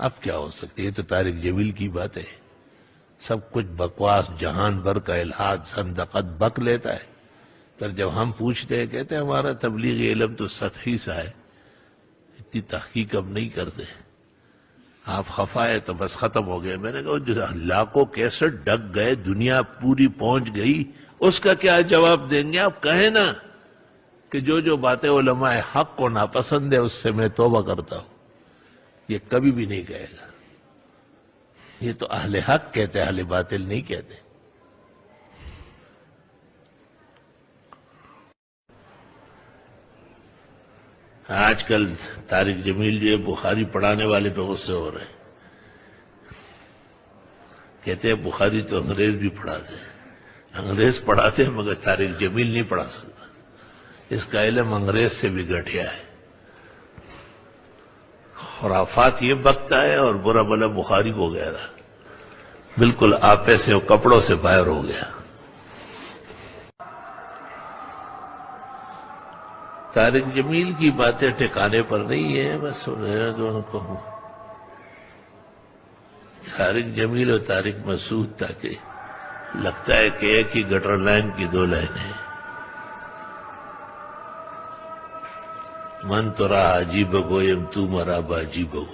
اب کیا ہو سکتی ہے؟ یہ تو طارق جمیل کی بات ہے، سب کچھ بکواس جہان بھر کا الہاد زندقت بک لیتا ہے، پر جب ہم پوچھتے ہیں کہتے ہیں ہمارا تبلیغی علم تو سطحی سا ہے، اتنی تحقیق ہم نہیں کرتے، آپ خفا ہے تو بس ختم ہو گئے۔ میں نے کہا جو لاکھوں کیسٹ ڈگ گئے، دنیا پوری پہنچ گئی، اس کا کیا جواب دیں گے؟ آپ کہیں نا کہ جو باتیں علماء حق کو ناپسند ہے اس سے میں توبہ کرتا ہوں، یہ کبھی بھی نہیں کہے گا۔ یہ تو اہل حق کہتے، اہل باطل نہیں کہتے۔ آج کل طارق جمیل جو ہے بخاری پڑھانے والے پہ غصے ہو رہے ہیں، کہتے ہیں بخاری تو انگریز بھی پڑھاتے ہیں، انگریز پڑھاتے ہیں مگر طارق جمیل نہیں پڑھا سکتا، اس کا علم انگریز سے بھی گھٹیا ہے، خرافات یہ بکتا ہے اور برا بلا بخاری کو گہ رہا، بالکل آپے سے اور کپڑوں سے باہر ہو گیا۔ طارق جمیل کی باتیں ٹھکانے پر نہیں ہیں، بس ان کو طارق جمیل اور طارق مسعود تاکہ لگتا ہے کہ ایک ہی گٹر لائن کی دو لائنیں ہیں۔ من تو رہا عجیب گویم تو مرا باجیب گو،